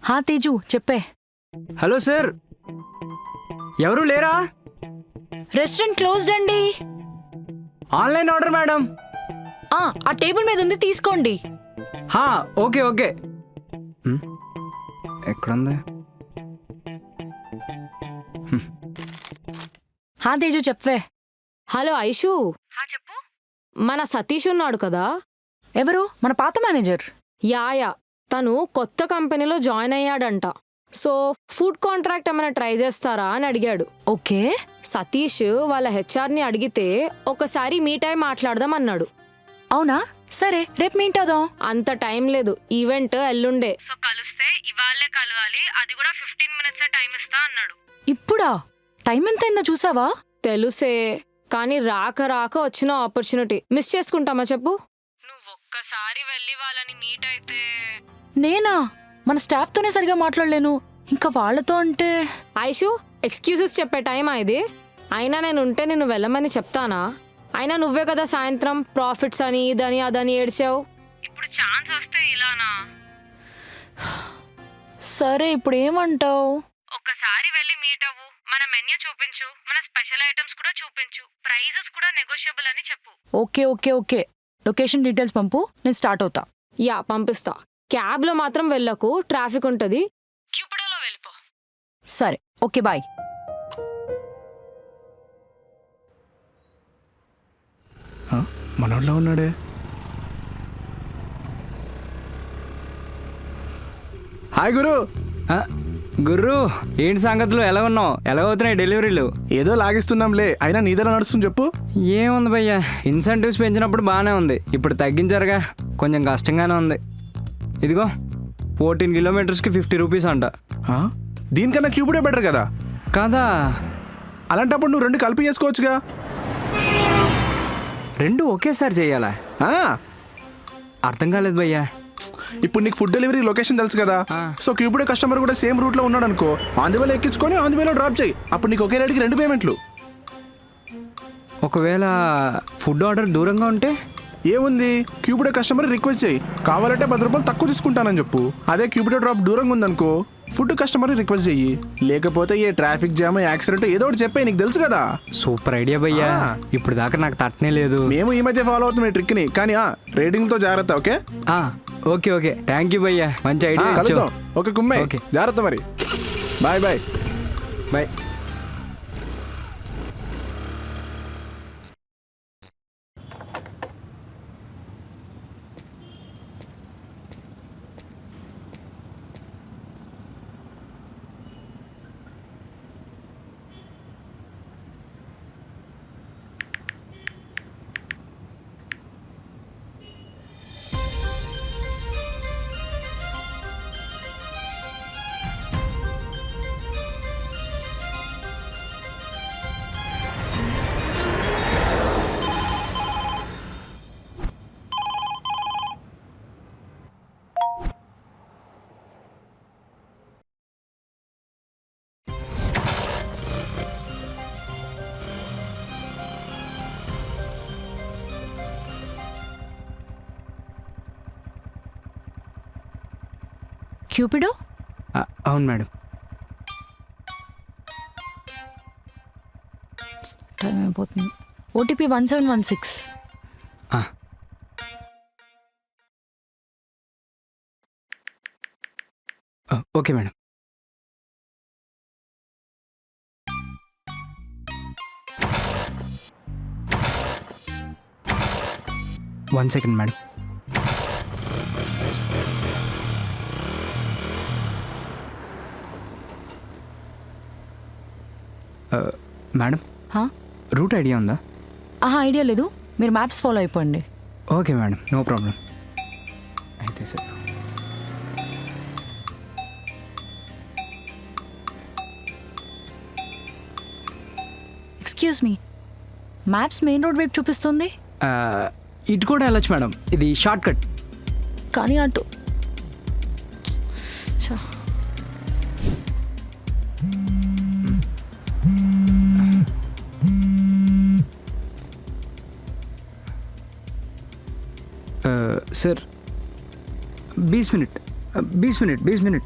హా తేజు చెప్పే. Hello sir, ఎవరు లేరా? రెస్టారెంట్ క్లోజ్డ్ అండి. Online order madam. ఆ టేబుల్ మీద ఉంది, తీసుకోండి. Okay okay. ఎక్కడుంది? హా తేజు చెప్పే. హలో ఐషు, చెప్పు. మన సతీష్ ఉన్నాడు కదా? ఎవరు? మన పాత మేనేజర్. యా, తను కొత్త కంపెనీలో జాయిన్ అయ్యాడంట. సో ఫుడ్ కాంట్రాక్ట్ ఏమైనా ట్రై చేస్తారా అని అడిగాడు. ఓకే. సతీష్ వాళ్ళ హెచ్ఆర్ని అడిగితే ఒకసారి మీట్ అయి మాట్లాడదాం అన్నాడు. అవునా? సరే, రేపు మీట్ అవుదాం. అంత టైం లేదు, ఈవెంట్ ఎల్లుండే. సో కలిస్తే ఇవాళే కలవాలి, అది కూడా 15 minutes టైం ఇస్తా అన్నాడు. ఇప్పుడా? టైం ఎంత అయిందో చూసావా? తెలుసే, కానీ రాక వచ్చిన ఆపర్చునిటీ మిస్ చేసుకుంటామా చెప్పు? నువ్వు ఒక్కసారి వెళ్ళి వాళ్ళని మీట్ అయితే. నేనా? మన స్టాఫ్ తోనే సరిగా మాట్లాడలేను, ఇంకా వాళ్ళతో అంటే. ఐషు, ఎక్స్క్యూజెస్ చెప్పే టైమా ఇది? అయినా నేను ఉంటే నిన్ను వెళ్ళమని చెప్తానా? అయినా నువ్వే కదా సాయంత్రం ప్రాఫిట్స్ అని ఇదని అదని ఏడ్చావు. ఇప్పుడు ఛాన్స్ వస్తే ఇలానా? సరే, ఇప్పుడు ఏమంటావు? ఒక్కసారి వెళ్ళి మీట్ అవ్వు, మన మెన్యూ చూపించు, మన స్పెషల్ ఐటమ్స్ కూడా చూపించు, ప్రైజెస్ కూడా నెగోషియబుల్ అని చెప్పు. Okay okay okay, location details పంపు, నేను స్టార్ట్ అవుతా. యా పంపిస్తా. క్యాబ్లో మాత్రం వెళ్ళకు, ట్రాఫిక్ ఉంటుంది. క్యూపిడోలో వెళ్ళిపో. సరే, ఓకే, బాయ్. మనోళ్ళ ఉన్నాడే. హాయ్ గురు. గుర్రు, ఏంటి సంగతులు? ఎలా ఉన్నావు? ఎలా అవుతున్నాయి డెలివరీలు? ఏదో లాగిస్తున్నాంలే, అయినా నీదెలా నడుస్తుంది చెప్పు. ఏముంది భయ్యా, ఇన్సెంటివ్స్ పెంచినప్పుడు బాగానే ఉంది, ఇప్పుడు తగ్గించారుగా, కొంచెం కష్టంగానే ఉంది. ఇదిగో 14 kilometers 50 rupees అంట. దీనికన్నా క్యూబుడే బెటర్ కదా. కాదా? అలాంటప్పుడు నువ్వు 2 కలిపి చేసుకోవచ్చుగా. 2 ఒకేసారి చేయాలా? అర్థం కాలేదు భయ్యా. ఇప్పుడు నీకు ఫుడ్ డెలివరీ లొకేషన్ తెలుసు కదా. సో క్యూబుడే కస్టమర్ కూడా సేమ్ రూట్లో ఉన్నాడు అనుకో, ఆన్ ది వేలో ఎక్కించుకొని ఆన్ ది వేలో డ్రాప్ చేయి. అప్పుడు నీకు ఒకే రేటుకి 2 పేమెంట్లు. ఒకవేళ ఫుడ్ ఆర్డర్ దూరంగా ఉంటే ఏముంది, క్యూబుడే కస్టమర్ రిక్వెస్ట్ చేయి, కావాలంటే 10 రూపాయలు తక్కువ తీసుకుంటానని చెప్పు. అదే క్యూబుడే డ్రాప్ దూరంగా ఉందనుకో, ఫుడ్ కస్టమర్ రిక్వెస్ట్ చెయ్యి. లేకపోతే ఏ ట్రాఫిక్ జామ్, యాక్సిడెంట్ ఏదో ఒకటి చెప్పే, నీకు తెలుసు కదా. సూపర్ ఐడియా భయ్యా, ఇప్పుడు దాకా నాకు తట్టనే లేదు. మేము ఈ మధ్య ఫాలో అవుతాం ఈ ట్రిక్ ని, కానీ రేటింగ్తో జాగ్రత్త. Okay okay okay, thank you భయ్యా, మంచి ఐడియా. కలుద్దాం. ఓకే కుమ్మే, జాగ్రత్త మరి. Bye bye bye. క్యూపిడో? అవును మేడం. టైం అయిపోతుంది. OTP 1716. Okay madam. One second madam. Madam, route idea ఉందా? ఐడియా లేదు, మీరు మ్యాప్స్ ఫాలో అయిపోండి. Okay madam, no problem. అయితే sir, excuse me, maps main road వైపు చూపిస్తుంది. ఇటు కూడా వెళ్ళొచ్చు మేడం, ఇది షార్ట్ కట్. కానీ అటు सर 20 मिनट 20 मिनट 20 मिनट